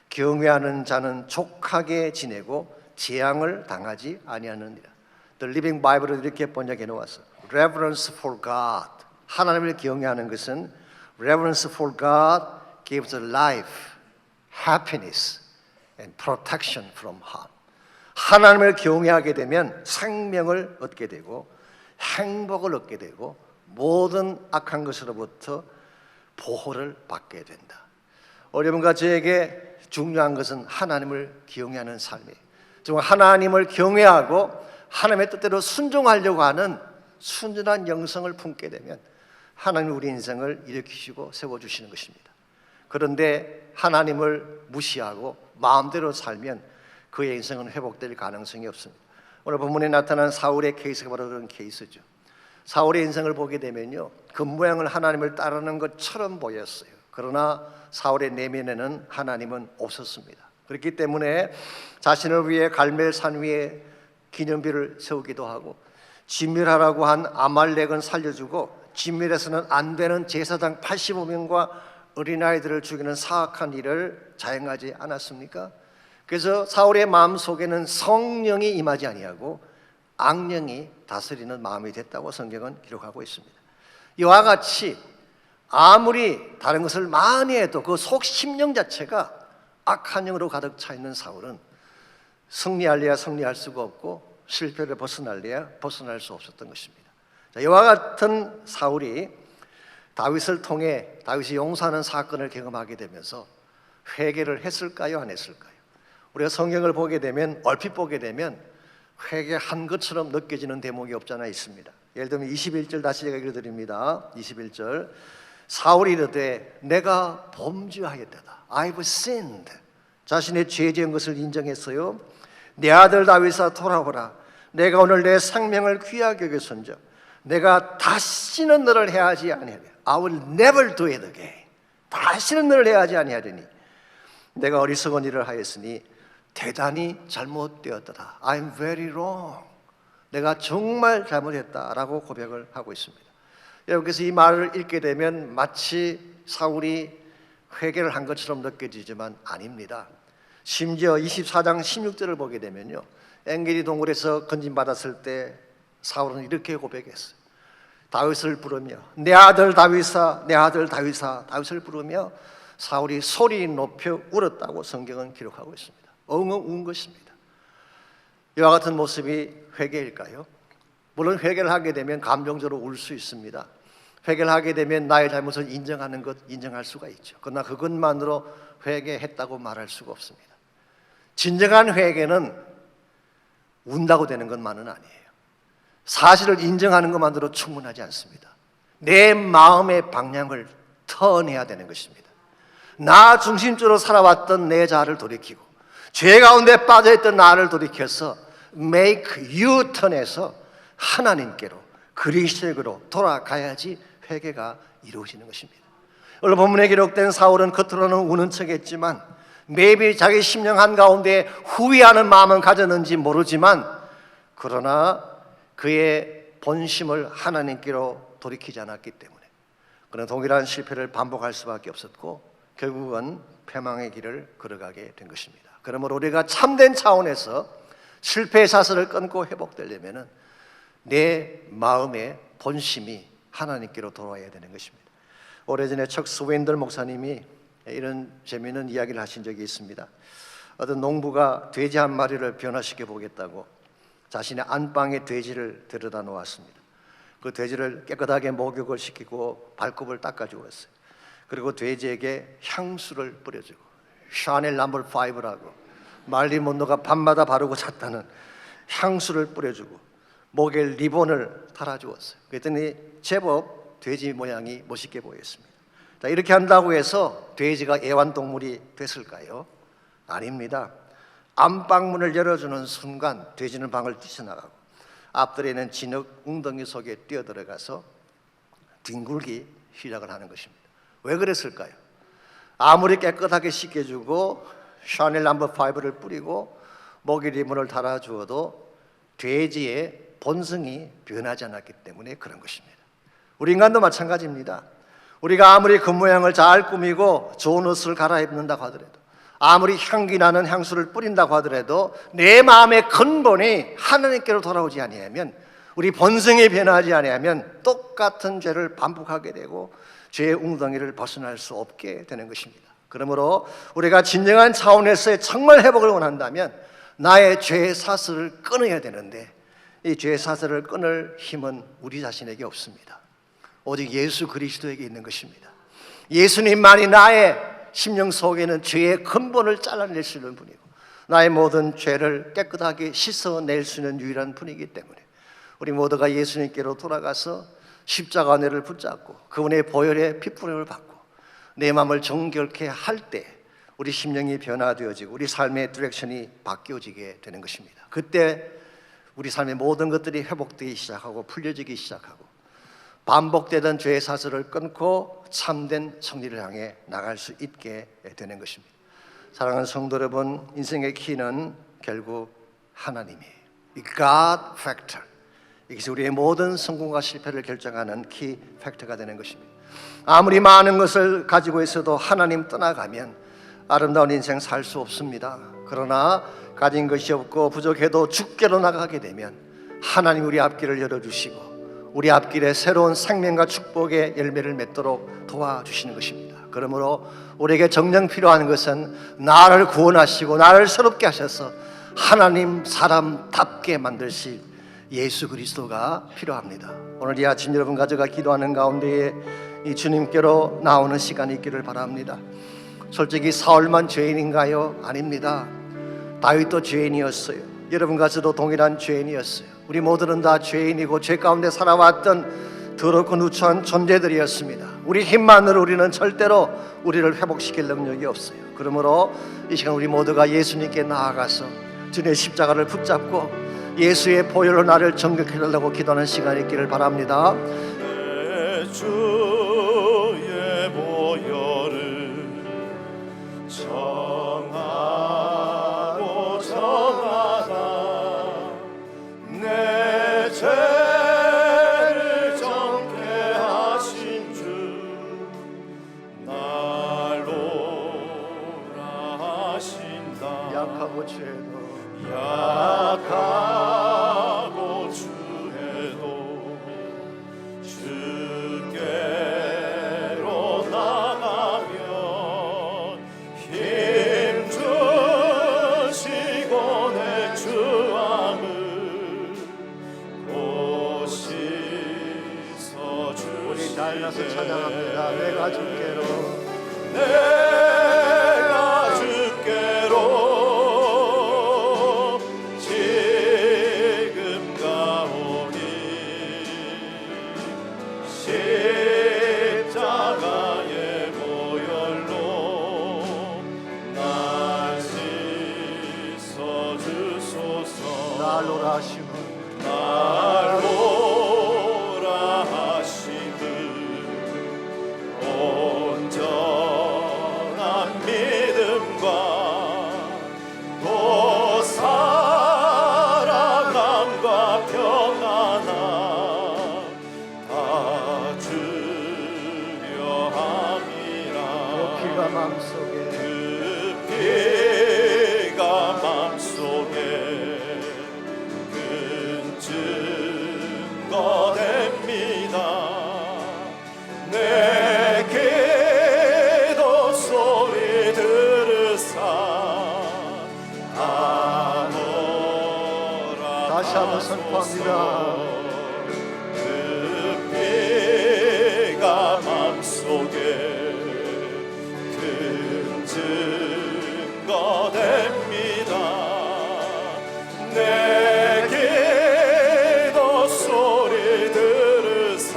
경외하는 자는 족하게 지내고 재앙을 당하지 아니하느니라. The Living Bible을 이렇게 번역해 놓았어. Reverence for God. 하나님을 경외하는 것은 Reverence for God gives life, happiness, and protection from harm. 하나님을 경외하게 되면 생명을 얻게 되고 행복을 얻게 되고 모든 악한 것으로부터 보호를 받게 된다. 여러분과 저에게 중요한 것은 하나님을 경외하는 삶이에요. 정말 하나님을 경외하고 하나님의 뜻대로 순종하려고 하는 순전한 영성을 품게 되면 하나님이 우리 인생을 일으키시고 세워주시는 것입니다. 그런데 하나님을 무시하고 마음대로 살면 그의 인생은 회복될 가능성이 없습니다. 오늘 본문에 나타난 사울의 케이스가 바로 그런 케이스죠. 사울의 인생을 보게 되면요, 겉모양은 하나님을 따르는 것처럼 보였어요. 그러나 사울의 내면에는 하나님은 없었습니다. 그렇기 때문에 자신을 위해 갈멜산 위에 기념비를 세우기도 하고 진멸하라고 한 아말렉은 살려주고 진멸해서는 안 되는 제사장 85명과 어린아이들을 죽이는 사악한 일을 자행하지 않았습니까? 그래서 사울의 마음속에는 성령이 임하지 아니하고 악령이 다스리는 마음이 됐다고 성경은 기록하고 있습니다. 이와 같이 아무리 다른 것을 많이 해도 그 속 심령 자체가 악한 영으로 가득 차 있는 사울은 승리할래야 승리할 수가 없고 실패를 벗어날래야 벗어날 수 없었던 것입니다. 자, 이와 같은 사울이 다윗을 통해 다윗이 용서하는 사건을 경험하게 되면서 회개를 했을까요? 안 했을까요? 우리가 성경을 보게 되면 얼핏 보게 되면 회개한 것처럼 느껴지는 대목이 없지 않아 있습니다. 예를 들면 21절 다시 제가 읽어드립니다. 21절 사울이 이르되 내가 범죄하였다. I've sinned. 자신의 죄 지은 것을 인정했어요. 내 아들 다윗아 돌아오라. 내가 오늘 내 생명을 귀하게 여겼은즉 내가 다시는 너를 해하지 아니하리. I will never do it again. 다시는 너를 해하지 아니하리니 내가 어리석은 일을 하였으니 대단히 잘못되었더라. I'm very wrong. 내가 정말 잘못했다라고 고백을 하고 있습니다. 여러분께서 이 말을 읽게 되면 마치 사울이 회개를 한 것처럼 느껴지지만 아닙니다. 심지어 24장 16절을 보게 되면요, 엔게디 동굴에서 건진받았을 때 사울은 이렇게 고백했어요. 다윗을 부르며 내 아들 다윗아, 내 아들 다윗아, 다윗을 부르며 사울이 소리 높여 울었다고 성경은 기록하고 있습니다. 엉엉 운 것입니다. 이와 같은 모습이 회개일까요? 물론 회개를 하게 되면 감정적으로 울 수 있습니다. 회개를 하게 되면 나의 잘못을 인정하는 것, 인정할 수가 있죠. 그러나 그것만으로 회개했다고 말할 수가 없습니다. 진정한 회개는 운다고 되는 것만은 아니에요. 사실을 인정하는 것만으로 충분하지 않습니다. 내 마음의 방향을 턴해야 되는 것입니다. 나 중심적으로 살아왔던 내 자아를 돌이키고 죄 가운데 빠져있던 나를 돌이켜서 make U-turn해서 하나님께로 그리스도에게로 돌아가야지 회개가 이루어지는 것입니다. 오늘 본문에 기록된 사울은 겉으로는 우는 척했지만 maybe 자기 심령 한가운데 후회하는 마음은 가졌는지 모르지만 그러나 그의 본심을 하나님께로 돌이키지 않았기 때문에 그는 동일한 실패를 반복할 수밖에 없었고 결국은 패망의 길을 걸어가게 된 것입니다. 그러므로 우리가 참된 차원에서 실패의 사슬을 끊고 회복되려면 내 마음의 본심이 하나님께로 돌아와야 되는 것입니다. 오래전에 척 스웬들 목사님이 이런 재미있는 이야기를 하신 적이 있습니다. 어떤 농부가 돼지 한 마리를 변화시켜 보겠다고 자신의 안방에 돼지를 데려다 놓았습니다. 그 돼지를 깨끗하게 목욕을 시키고 발굽을 닦아주었어요. 그리고 돼지에게 향수를 뿌려주고 샤넬 넘버 5라고 말린 못노가 밤마다 바르고 잤다는 향수를 뿌려주고 목에 리본을 달아주었어요. 그랬더니 제법 돼지 모양이 멋있게 보였습니다. 자, 이렇게 한다고 해서 돼지가 애완동물이 됐을까요? 아닙니다. 안방문을 열어주는 순간 돼지는 방을 뛰쳐나가고 앞들에 있는 진흙 웅덩이 속에 뛰어들어가서 뒹굴기 시작을 하는 것입니다. 왜 그랬을까요? 아무리 깨끗하게 씻겨주고 샤넬 넘버 5를 뿌리고 목에 리본을 달아주어도 돼지의 본성이 변하지 않았기 때문에 그런 것입니다. 우리 인간도 마찬가지입니다. 우리가 아무리 겉모양을 잘 꾸미고 좋은 옷을 갈아입는다고 하더라도 아무리 향기 나는 향수를 뿌린다고 하더라도 내 마음의 근본이 하나님께로 돌아오지 아니하면 우리 본성이 변하지 아니하면 똑같은 죄를 반복하게 되고 죄의 웅덩이를 벗어날 수 없게 되는 것입니다. 그러므로 우리가 진정한 차원에서의 정말 회복을 원한다면 나의 죄의 사슬을 끊어야 되는데 이 죄의 사슬을 끊을 힘은 우리 자신에게 없습니다. 오직 예수 그리스도에게 있는 것입니다. 예수님만이 나의 심령 속에는 죄의 근본을 잘라낼 수 있는 분이고 나의 모든 죄를 깨끗하게 씻어낼 수 있는 유일한 분이기 때문에 우리 모두가 예수님께로 돌아가서 십자가 은혜를 붙잡고 그분의 보혈의 피부름을 받고 내 마음을 정결케 할 때 우리 심령이 변화되어지고 우리 삶의 디렉션이 바뀌어지게 되는 것입니다. 그때 우리 삶의 모든 것들이 회복되기 시작하고 풀려지기 시작하고 반복되던 죄의 사슬을 끊고 참된 승리를 향해 나갈 수 있게 되는 것입니다. 사랑하는 성도 여러분, 인생의 키는 결국 하나님이에요. 이 God factor, 이것이 우리의 모든 성공과 실패를 결정하는 키 팩터가 되는 것입니다. 아무리 많은 것을 가지고 있어도 하나님 떠나가면 아름다운 인생 살 수 없습니다. 그러나 가진 것이 없고 부족해도 주께로 나가게 되면 하나님 우리 앞길을 열어주시고 우리 앞길에 새로운 생명과 축복의 열매를 맺도록 도와주시는 것입니다. 그러므로 우리에게 정녕 필요한 것은 나를 구원하시고 나를 새롭게 하셔서 하나님 사람답게 만드실 예수 그리스도가 필요합니다. 오늘 이 아침 여러분 가져가 기도하는 가운데에 이 주님께로 나오는 시간이 있기를 바랍니다. 솔직히 사울만 죄인인가요? 아닙니다. 다윗도 죄인이었어요. 여러분과 저도 동일한 죄인이었어요. 우리 모두는 다 죄인이고 죄 가운데 살아왔던 더럽고 누추한 존재들이었습니다. 우리 힘만으로 우리는 절대로 우리를 회복시킬 능력이 없어요. 그러므로 이 시간 우리 모두가 예수님께 나아가서 주님의 십자가를 붙잡고 예수의 보혈로 나를 정결케 해달라고 기도하는 시간이 있기를 바랍니다. 내 주의 보혈을 정하고 정하다 내 죄를 정케 하신 주 날로 하신다. 약하고 죄도 약하고 주해도 주께로 나가면 힘 주시고 내 주함을 보시서 우리 달라서 주시네. 찬양합니다. 내가 주께로 내가 주께로 지금 가오니 십자가의 보혈로 날 씻어 주소서. 날로라 하심은 날로라 하심은 온전한 믿음과 또 사랑함과 평안함 다 주려 함이라. 피가 마음속에 그 피가 맘속에 큰 증거 됩니다. 내 기도 소리 들으사 아노라. 다시 한번 선포합니다. 그 피가 맘속에 큰 증거 됩니다. 내 기도 소리 들으사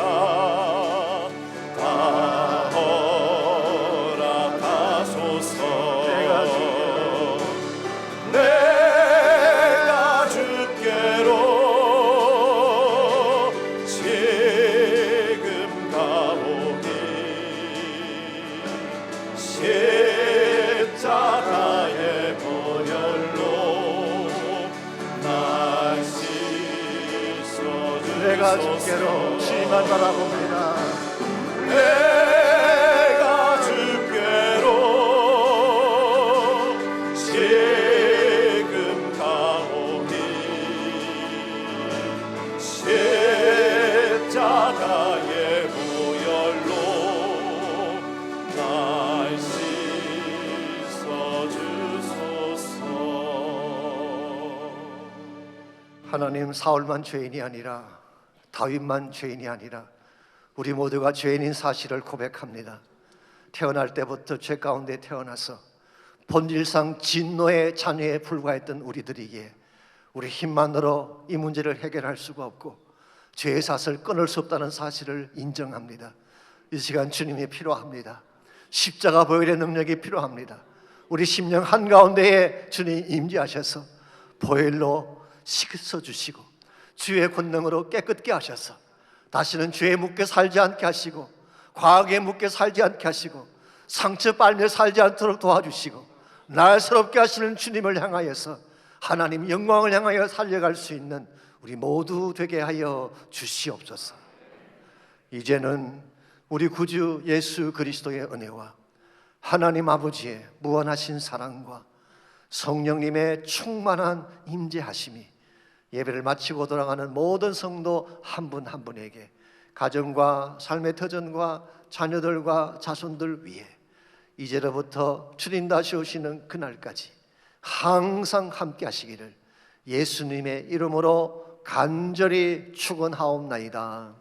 다 허락하소서. 내가 주께로 지금 가오니 십자가의 보혈로 날 씻어주소서. 내가 주께로 주님만 바라봅니다. 내가 주께로 지금 가오니 십자가의 보혈로 날 씻어주소서. 하나님, 사울만 죄인이 아니라 다윗만 죄인이 아니라 우리 모두가 죄인인 사실을 고백합니다. 태어날 때부터 죄 가운데 태어나서 본질상 진노의 자녀에 불과했던 우리들이기에 우리 힘만으로 이 문제를 해결할 수가 없고 죄의 삿을 끊을 수 없다는 사실을 인정합니다. 이 시간 주님이 필요합니다. 십자가 보혈의 능력이 필요합니다. 우리 심령 한가운데에 주님 임재하셔서 보혈로 씻어주시고 주의 권능으로 깨끗게 하셔서 다시는 죄에 묻게 살지 않게 하시고 과거에 묻게 살지 않게 하시고 상처 빨며 살지 않도록 도와주시고 날스럽게 하시는 주님을 향하여서 하나님 영광을 향하여 살려갈 수 있는 우리 모두 되게 하여 주시옵소서. 이제는 우리 구주 예수 그리스도의 은혜와 하나님 아버지의 무한하신 사랑과 성령님의 충만한 임재하심이 예배를 마치고 돌아가는 모든 성도 한 분 한 분에게 가정과 삶의 터전과 자녀들과 자손들 위해 이제로부터 주님 다시 오시는 그날까지 항상 함께 하시기를 예수님의 이름으로 간절히 축원하옵나이다.